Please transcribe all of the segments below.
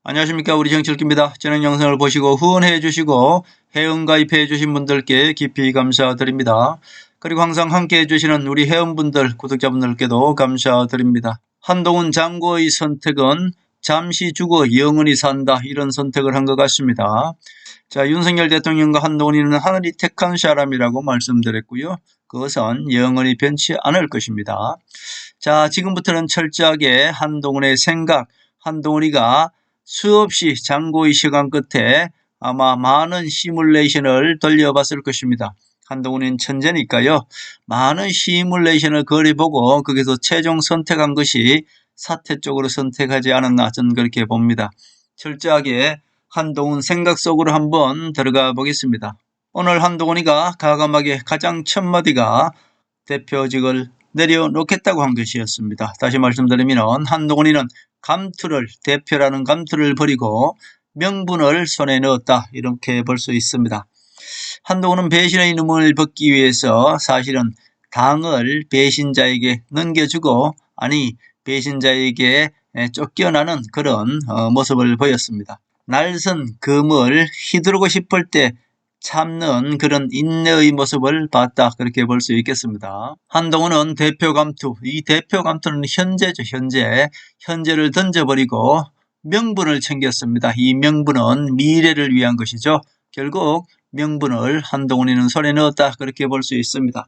안녕하십니까. 우리 정치일기입니다. 저는 영상을 보시고 후원해 주시고 회원가입해 주신 분들께 깊이 감사드립니다. 그리고 항상 함께 해주시는 우리 회원분들 구독자분들께도 감사드립니다. 한동훈 장고의 선택은 잠시 죽어 영원히 산다, 이런 선택을 한 것 같습니다. 자, 윤석열 대통령과 한동훈이는 하늘이 택한 사람이라고 말씀드렸고요. 그것은 영원히 변치 않을 것입니다. 자, 지금부터는 철저하게 한동훈의 생각, 한동훈이가 수없이 장고의 시간 끝에 아마 많은 시뮬레이션을 돌려봤을 것입니다. 한동훈은 천재니까요. 많은 시뮬레이션을 그려보고 거기서 최종 선택한 것이 사퇴 쪽으로 선택하지 않았나, 저는 그렇게 봅니다. 철저하게 한동훈 생각 속으로 한번 들어가 보겠습니다. 오늘 한동훈이가 가감하게 가장 첫 마디가 대표직을 내려놓겠다고 한 것이었습니다. 다시 말씀드리면 한동훈이는 대표라는 감투를 버리고 명분을 손에 넣었다, 이렇게 볼 수 있습니다. 한동훈은 배신의 누명을 벗기 위해서 사실은 당을 배신자에게 넘겨주고, 배신자에게 쫓겨나는 그런 모습을 보였습니다. 날선 금을 휘두르고 싶을 때 참는 그런 인내의 모습을 봤다, 그렇게 볼 수 있겠습니다. 한동훈은 대표 감투, 이 대표 감투는 현재죠. 현재를 던져버리고 명분을 챙겼습니다. 이 명분은 미래를 위한 것이죠. 결국 명분을 한동훈이는 손에 넣었다, 그렇게 볼 수 있습니다.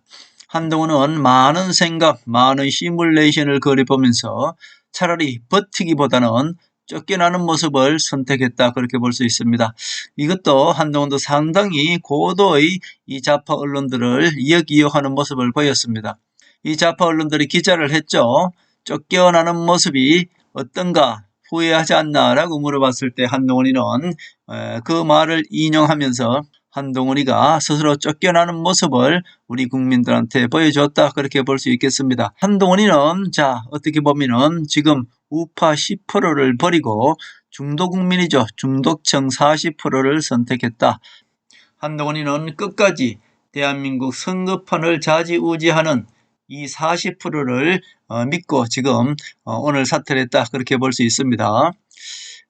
한동훈은 많은 생각, 많은 시뮬레이션을 그려보면서 차라리 버티기보다는 쫓겨나는 모습을 선택했다, 그렇게 볼 수 있습니다. 이것도 한동훈도 상당히 고도의 이 좌파 언론들을 이역이역하는 모습을 보였습니다. 이 좌파 언론들이 기자를 했죠. 쫓겨나는 모습이 어떤가, 후회하지 않나라고 물어봤을 때 한동훈이는 그 말을 인용하면서 한동훈이가 스스로 쫓겨나는 모습을 우리 국민들한테 보여줬다, 그렇게 볼 수 있겠습니다. 한동훈이는 어떻게 보면은 지금 우파 10%를 버리고 중도국민이죠. 중도층 40%를 선택했다. 한동훈이는 끝까지 대한민국 선거판을 좌지우지하는 이 40%를 믿고 지금 오늘 사퇴를 했다, 그렇게 볼 수 있습니다.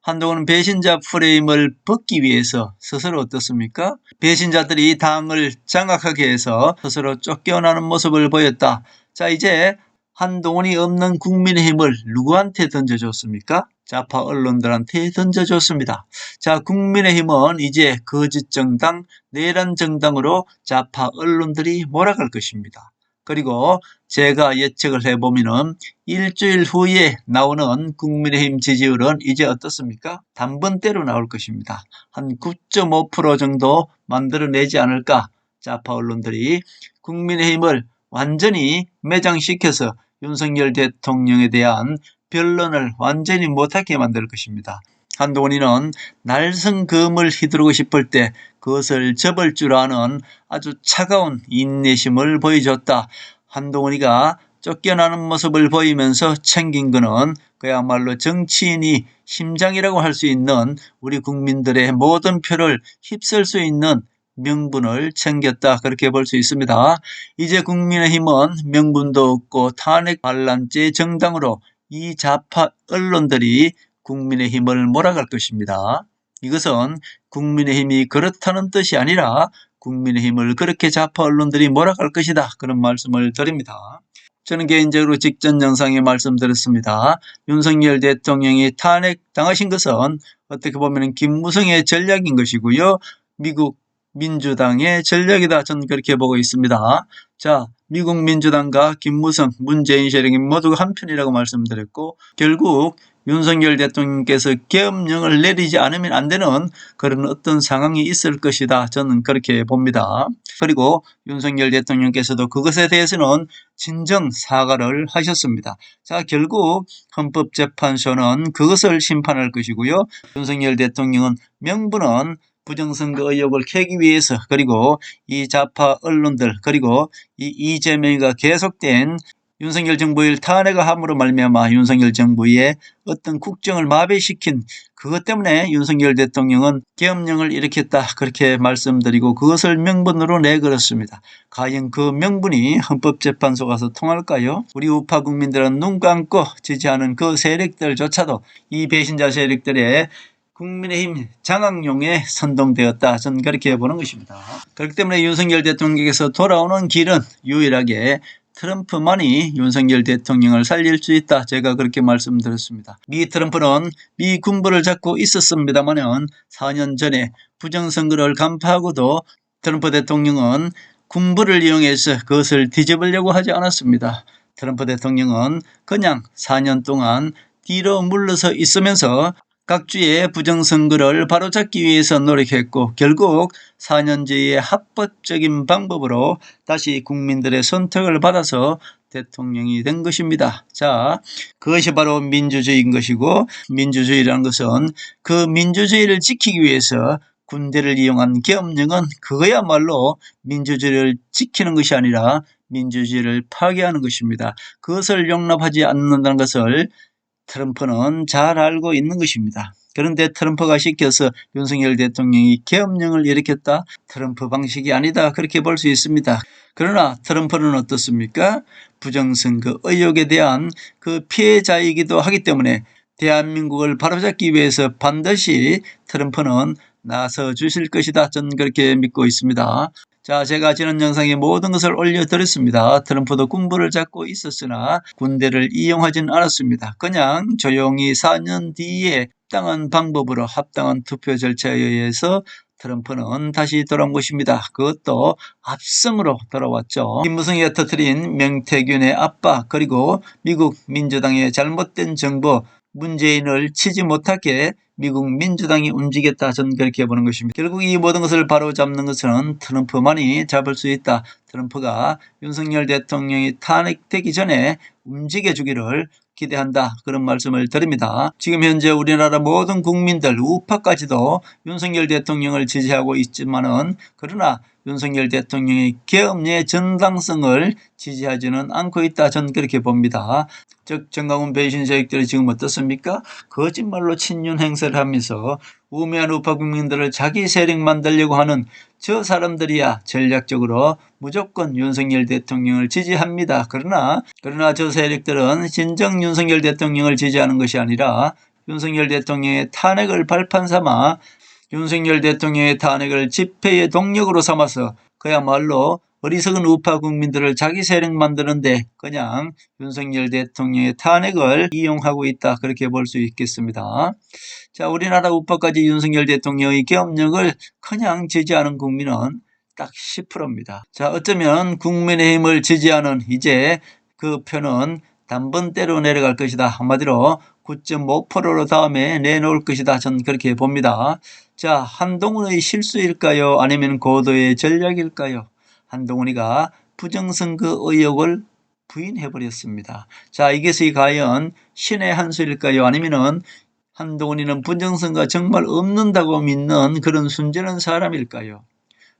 한동훈은 배신자 프레임을 벗기 위해서 스스로 어떻습니까? 배신자들이 당을 장악하게 해서 스스로 쫓겨나는 모습을 보였다. 자, 이제 한동훈이 없는 국민의힘을 누구한테 던져줬습니까? 좌파 언론들한테 던져줬습니다. 자, 국민의힘은 이제 거짓정당, 내란정당으로 좌파 언론들이 몰아갈 것입니다. 그리고 제가 예측을 해보면은 일주일 후에 나오는 국민의힘 지지율은 이제 어떻습니까? 단번대로 나올 것입니다. 한 9.5% 정도 만들어내지 않을까? 좌파 언론들이 국민의힘을 완전히 매장시켜서 윤석열 대통령에 대한 변론을 완전히 못하게 만들 것입니다. 한동훈이는 날선 검을 휘두르고 싶을 때 그것을 접을 줄 아는 아주 차가운 인내심을 보여줬다. 한동훈이가 쫓겨나는 모습을 보이면서 챙긴 것은 그야말로 정치인이 심장이라고 할 수 있는 우리 국민들의 모든 표를 휩쓸 수 있는 명분을 챙겼다, 그렇게 볼 수 있습니다. 이제 국민의힘은 명분도 없고 탄핵 반란죄 정당으로 이 좌파 언론들이 국민의힘을 몰아갈 것입니다. 이것은 국민의힘이 그렇다는 뜻이 아니라 국민의힘을 그렇게 좌파 언론들이 몰아갈 것이다, 그런 말씀을 드립니다. 저는 개인적으로 직전 영상에 말씀드렸습니다. 윤석열 대통령이 탄핵당하신 것은 어떻게 보면 김무성의 전략인 것이고요. 미국 민주당의 전략이다, 저는 그렇게 보고 있습니다. 자, 미국 민주당과 김무성, 문재인 세력이 모두가 한편이라고 말씀드렸고, 결국 윤석열 대통령께서 계엄령을 내리지 않으면 안 되는 그런 어떤 상황이 있을 것이다, 저는 그렇게 봅니다. 그리고 윤석열 대통령께서도 그것에 대해서는 진정 사과를 하셨습니다. 자, 결국 헌법재판소는 그것을 심판할 것이고요. 윤석열 대통령은 명분은 부정선거 의혹을 캐기 위해서, 그리고 이 좌파 언론들, 그리고 이 이재명이가 계속된 윤석열 정부의 탄핵을 함으로 말미암아 윤석열 정부의 어떤 국정을 마비시킨 그것 때문에 윤석열 대통령은 계엄령을 일으켰다, 그렇게 말씀드리고 그것을 명분으로 내걸었습니다. 과연 그 명분이 헌법재판소 가서 통할까요? 우리 우파 국민들은 눈 감고 지지하는 그 세력들조차도 이 배신자 세력들의 국민의힘 장악용에 선동되었다. 저는 그렇게 보는 것입니다. 그렇기 때문에 윤석열 대통령께서 돌아오는 길은 유일하게 트럼프만이 윤석열 대통령을 살릴 수 있다. 제가 그렇게 말씀드렸습니다. 미 트럼프는 미 군부를 잡고 있었습니다만은 4년 전에 부정선거를 간파하고도 트럼프 대통령은 군부를 이용해서 그것을 뒤집으려고 하지 않았습니다. 트럼프 대통령은 그냥 4년 동안 뒤로 물러서 있으면서 각주의 부정선거를 바로잡기 위해서 노력했고 결국 4년제의 합법적인 방법으로 다시 국민들의 선택을 받아서 대통령이 된 것입니다. 자, 그것이 바로 민주주의인 것이고 민주주의라는 것은 그 민주주의를 지키기 위해서 군대를 이용한 계엄령은 그거야말로 민주주의를 지키는 것이 아니라 민주주의를 파괴하는 것입니다. 그것을 용납하지 않는다는 것을 트럼프는 잘 알고 있는 것입니다. 그런데 트럼프가 시켜서 윤석열 대통령이 계엄령을 일으켰다? 트럼프 방식이 아니다. 그렇게 볼 수 있습니다. 그러나 트럼프는 어떻습니까? 부정선거 의혹에 대한 그 피해자이기도 하기 때문에 대한민국을 바로잡기 위해서 반드시 트럼프는 나서 주실 것이다. 저는 그렇게 믿고 있습니다. 자, 제가 지난 영상에 모든 것을 올려드렸습니다. 트럼프도 군부를 잡고 있었으나 군대를 이용하진 않았습니다. 그냥 조용히 4년 뒤에 합당한 방법으로 합당한 투표 절차에 의해서 트럼프는 다시 돌아온 것입니다. 그것도 압승으로 돌아왔죠. 김무성이가 터뜨린 명태균의 압박 그리고 미국 민주당의 잘못된 정보 문재인을 치지 못하게 미국 민주당이 움직였다. 저는 그렇게 보는 것입니다. 결국 이 모든 것을 바로잡는 것은 트럼프만이 잡을 수 있다. 트럼프가 윤석열 대통령이 탄핵되기 전에 움직여주기를 기대한다. 그런 말씀을 드립니다. 지금 현재 우리나라 모든 국민들 우파까지도 윤석열 대통령을 지지하고 있지만은 그러나 윤석열 대통령의 계엄령의 정당성을 지지하지는 않고 있다. 저는 그렇게 봅니다. 즉 정강훈 배신 세력들이 지금 어떻습니까? 거짓말로 친윤 행세를 하면서 우매한 우파 국민들을 자기 세력 만들려고 하는 저 사람들이야 전략적으로 무조건 윤석열 대통령을 지지합니다. 그러나 저 세력들은 진정 윤석열 대통령을 지지하는 것이 아니라 윤석열 대통령의 탄핵을 발판 삼아 윤석열 대통령의 탄핵을 집회의 동력으로 삼아서 그야말로 어리석은 우파 국민들을 자기 세력 만드는데 그냥 윤석열 대통령의 탄핵을 이용하고 있다. 그렇게 볼 수 있겠습니다. 자, 우리나라 우파까지 윤석열 대통령의 계엄령을 그냥 지지하는 국민은 딱 10%입니다. 자, 어쩌면 국민의힘을 지지하는 이제 그 표는 단번대로 내려갈 것이다. 한마디로 9.5%로 다음에 내놓을 것이다. 저는 그렇게 봅니다. 자, 한동훈의 실수일까요? 아니면 고도의 전략일까요? 한동훈이가 부정선거 의혹을 부인해버렸습니다. 자, 이것이 과연 신의 한 수일까요? 아니면은 한동훈이는 부정선거가 정말 없는다고 믿는 그런 순전한 사람일까요?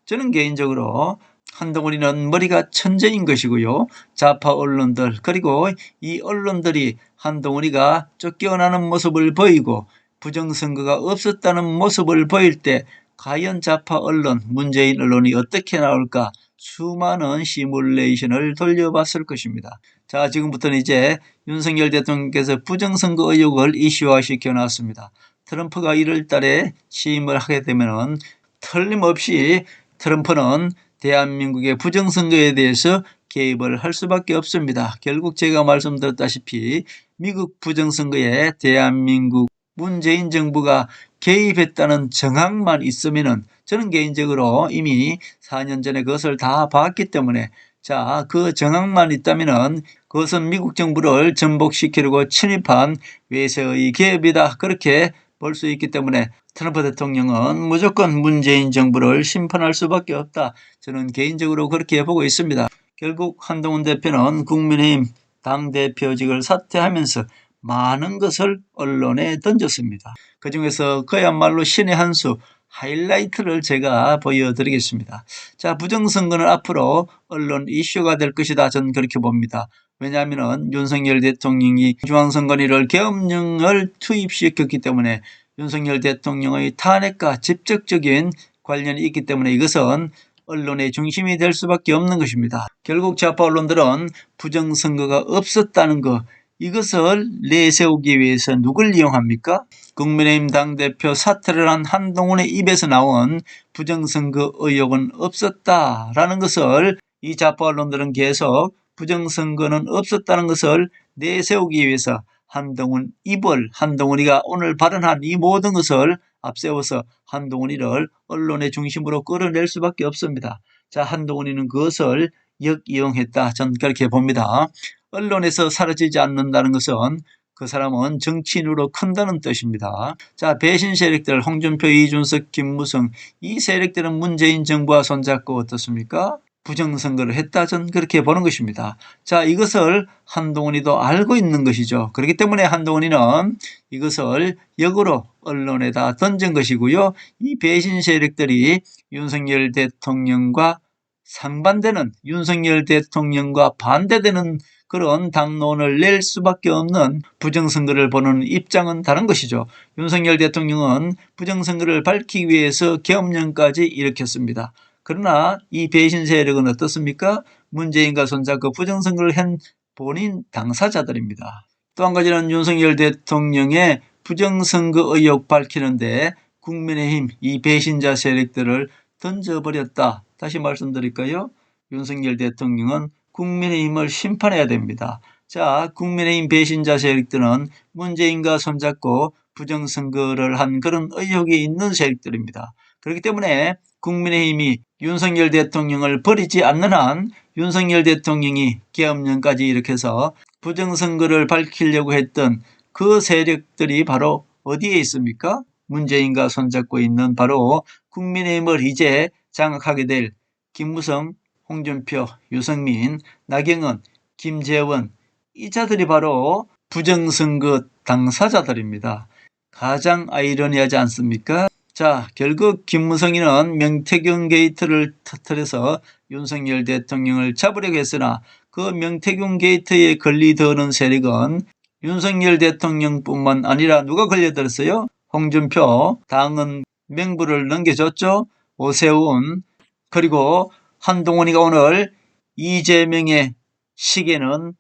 저는 개인적으로 한동훈이는 머리가 천재인 것이고요. 좌파 언론들 그리고 이 언론들이 한동훈이가 쫓겨나는 모습을 보이고 부정선거가 없었다는 모습을 보일 때 과연 좌파 언론, 문재인 언론이 어떻게 나올까 수많은 시뮬레이션을 돌려봤을 것입니다. 자, 지금부터는 이제 윤석열 대통령께서 부정선거 의혹을 이슈화시켜 놨습니다. 트럼프가 1월 달에 취임을 하게 되면 틀림없이 트럼프는 대한민국의 부정선거에 대해서 개입을 할 수밖에 없습니다. 결국 제가 말씀드렸다시피 미국 부정선거에 대한민국 문재인 정부가 개입했다는 정황만 있으면은 저는 개인적으로 이미 4년 전에 그것을 다 봤기 때문에 자, 그 정황만 있다면은 그것은 미국 정부를 전복시키려고 침입한 외세의 개입이다. 그렇게 볼 수 있기 때문에 트럼프 대통령은 무조건 문재인 정부를 심판할 수밖에 없다. 저는 개인적으로 그렇게 보고 있습니다. 결국 한동훈 대표는 국민의힘 당대표직을 사퇴하면서 많은 것을 언론에 던졌습니다. 그중에서 그야말로 신의 한 수 하이라이트를 제가 보여드리겠습니다. 자, 부정선거는 앞으로 언론 이슈가 될 것이다. 저는 그렇게 봅니다. 왜냐하면 윤석열 대통령이 중앙선관위를 계엄령을 투입시켰기 때문에 윤석열 대통령의 탄핵과 직접적인 관련이 있기 때문에 이것은 언론의 중심이 될 수밖에 없는 것입니다. 결국 좌파 언론들은 부정선거가 없었다는 것 이것을 내세우기 위해서 누굴 이용합니까? 국민의힘 당대표 사퇴를 한 한동훈의 입에서 나온 부정선거 의혹은 없었다라는 것을 이 좌파 언론들은 계속 부정선거는 없었다는 것을 내세우기 위해서 한동훈이가 오늘 발언한 이 모든 것을 앞세워서 한동훈이를 언론의 중심으로 끌어낼 수밖에 없습니다. 자, 한동훈이는 그것을 역이용했다. 전 그렇게 봅니다. 언론에서 사라지지 않는다는 것은 그 사람은 정치인으로 큰다는 뜻입니다. 자, 배신 세력들 홍준표, 이준석, 김무성 이 세력들은 문재인 정부와 손잡고 어떻습니까? 부정선거를 했다. 전 그렇게 보는 것입니다. 자, 이것을 한동훈이도 알고 있는 것이죠. 그렇기 때문에 한동훈이는 이것을 역으로 언론에다 던진 것이고요. 이 배신 세력들이 윤석열 대통령과 상반되는, 윤석열 대통령과 반대되는 그런 당론을 낼 수밖에 없는 부정선거를 보는 입장은 다른 것이죠. 윤석열 대통령은 부정선거를 밝히기 위해서 계엄령까지 일으켰습니다. 그러나 이 배신 세력은 어떻습니까? 문재인과 손잡고 부정선거를 한 본인 당사자들입니다. 또 한 가지는 윤석열 대통령의 부정선거 의혹 밝히는데 국민의힘 이 배신자 세력들을 던져버렸다. 다시 말씀드릴까요? 윤석열 대통령은 국민의힘을 심판해야 됩니다. 자, 국민의힘 배신자 세력들은 문재인과 손잡고 부정선거를 한 그런 의혹이 있는 세력들입니다. 그렇기 때문에 국민의힘이 윤석열 대통령을 버리지 않는 한 윤석열 대통령이 계엄령까지 일으켜서 부정선거를 밝히려고 했던 그 세력들이 바로 어디에 있습니까? 문재인과 손잡고 있는 바로 국민의힘을 이제 장악하게 될 김무성, 홍준표, 유승민, 나경원, 김재원 이 자들이 바로 부정선거 당사자들입니다. 가장 아이러니하지 않습니까? 자, 결국 김무성이는 명태균 게이트를 터뜨려서 윤석열 대통령을 잡으려고 했으나 그 명태균 게이트에 걸리드는 세력은 윤석열 대통령뿐만 아니라 누가 걸려들었어요? 홍준표, 당은 명부를 넘겨줬죠. 오세훈, 그리고 한동훈이가 오늘 이재명의 시계는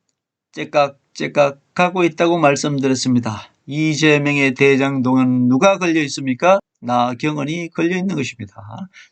째깍째깍 가고 있다고 말씀드렸습니다. 이재명의 대장동은 누가 걸려 있습니까? 나경원이 걸려 있는 것입니다.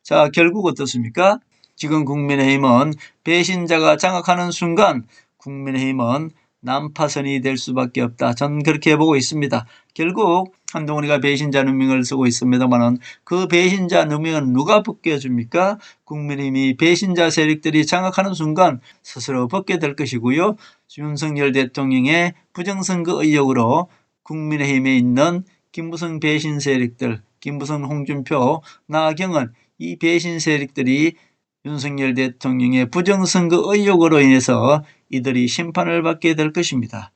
자, 결국 어떻습니까? 지금 국민의힘은 배신자가 장악하는 순간 국민의힘은 난파선이 될 수밖에 없다. 전 그렇게 보고 있습니다. 결국 한동훈이가 배신자 누명을 쓰고 있습니다만 그 배신자 누명은 누가 벗겨줍니까? 국민의힘이 배신자 세력들이 장악하는 순간 스스로 벗게 될 것이고요. 윤석열 대통령의 부정선거 의혹으로 국민의힘에 있는 김무성 배신 세력들, 김무성, 홍준표, 나경원 이 배신 세력들이 윤석열 대통령의 부정선거 의혹으로 인해서 이들이 심판을 받게 될 것입니다.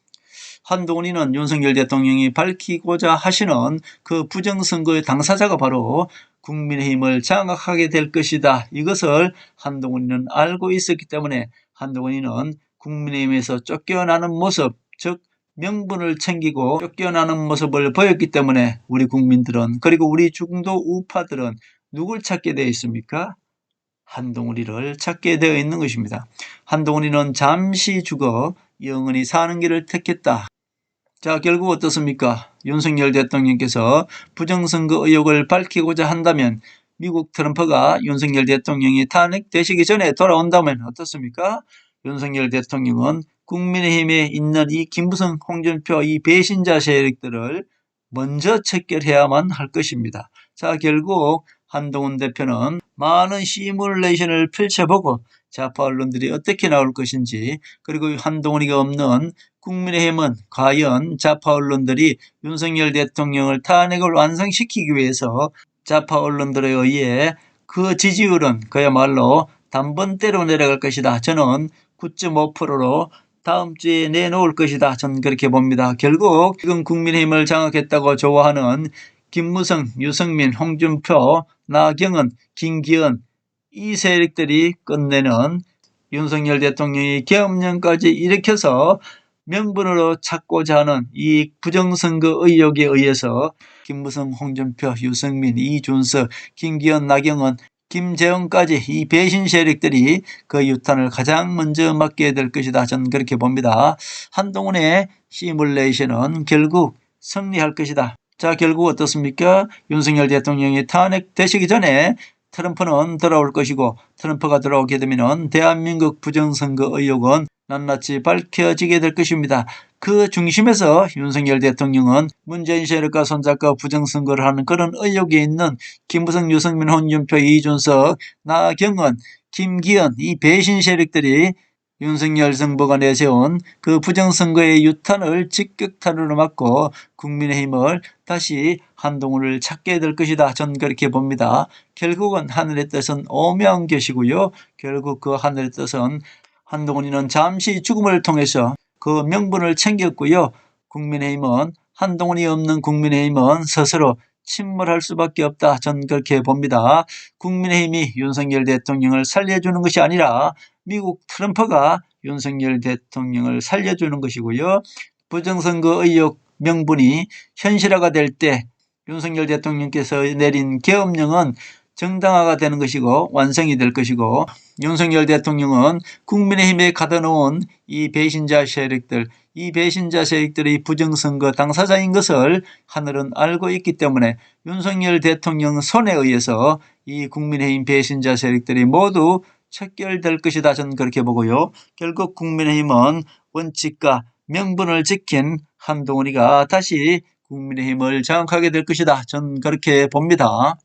한동훈이는 윤석열 대통령이 밝히고자 하시는 그 부정선거의 당사자가 바로 국민의힘을 장악하게 될 것이다. 이것을 한동훈이는 알고 있었기 때문에 한동훈이는 국민의힘에서 쫓겨나는 모습, 즉 명분을 챙기고 쫓겨나는 모습을 보였기 때문에 우리 국민들은, 그리고 우리 중도 우파들은 누굴 찾게 되어 있습니까? 한동훈이를 찾게 되어 있는 것입니다. 한동훈이는 잠시 죽어 영원히 사는 길을 택했다. 자, 결국 어떻습니까? 윤석열 대통령께서 부정선거 의혹을 밝히고자 한다면 미국 트럼프가 윤석열 대통령이 탄핵되시기 전에 돌아온다면 어떻습니까? 윤석열 대통령은 국민의힘에 있는 이 김무성, 홍준표 이 배신자 세력들을 먼저 척결해야만 할 것입니다. 자, 결국 한동훈 대표는 많은 시뮬레이션을 펼쳐보고 좌파 언론들이 어떻게 나올 것인지, 그리고 한동훈이가 없는 국민의힘은 과연 좌파 언론들이 윤석열 대통령을 탄핵을 완성시키기 위해서 좌파 언론들에 의해 그 지지율은 그야말로 단번대로 내려갈 것이다. 저는 9.5%로 다음 주에 내놓을 것이다. 저는 그렇게 봅니다. 결국 지금 국민의힘을 장악했다고 좋아하는 김무성, 유승민, 홍준표, 나경원, 김기현 이 세력들이 끝내는 윤석열 대통령이 계엄령까지 일으켜서 명분으로 찾고자 하는 이 부정선거 의혹에 의해서 김무성, 홍준표, 유승민, 이준석, 김기현, 나경원 김재원까지 이 배신 세력들이 그 유탄을 가장 먼저 맡게 될 것이다. 저는 그렇게 봅니다. 한동훈의 시뮬레이션은 결국 승리할 것이다. 자, 결국 어떻습니까? 윤석열 대통령이 탄핵되시기 전에 트럼프는 돌아올 것이고, 트럼프가 돌아오게 되면 대한민국 부정선거 의혹은 낱낱이 밝혀지게 될 것입니다. 그 중심에서 윤석열 대통령은 문재인 세력과 손잡고 부정선거를 하는 그런 의혹이 있는 김무성, 유승민, 홍준표, 이준석, 나경원, 김기현 이 배신 세력들이 윤석열 정부가 내세운 그 부정선거의 유탄을 직격탄으로 맞고 국민의힘을 다시 한동훈을 찾게 될 것이다. 전 그렇게 봅니다. 결국은 하늘의 뜻은 오묘한 것이고요. 결국 그 하늘의 뜻은 한동훈이는 잠시 죽음을 통해서 그 명분을 챙겼고요. 국민의힘은 한동훈이 없는 국민의힘은 스스로 침몰할 수밖에 없다. 전 그렇게 봅니다. 국민의힘이 윤석열 대통령을 살려주는 것이 아니라 미국 트럼프가 윤석열 대통령을 살려주는 것이고요. 부정선거 의혹 명분이 현실화가 될 때 윤석열 대통령께서 내린 계엄령은 정당화가 되는 것이고 완성이 될 것이고, 윤석열 대통령은 국민의힘에 가둬놓은 이 배신자 세력들, 이 배신자 세력들의 부정선거 당사자인 것을 하늘은 알고 있기 때문에 윤석열 대통령 손에 의해서 이 국민의힘 배신자 세력들이 모두 척결될 것이다. 저는 그렇게 보고요. 결국 국민의힘은 원칙과 명분을 지킨 한동훈이가 다시 국민의힘을 장악하게 될 것이다. 저는 그렇게 봅니다.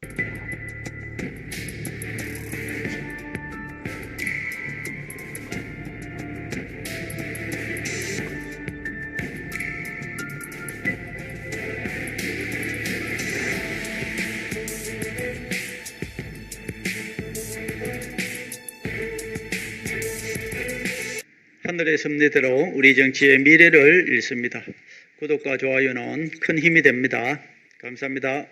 하늘의 섭리대로 우리 정치의 미래를 읽습니다. 구독과 좋아요는 큰 힘이 됩니다. 감사합니다.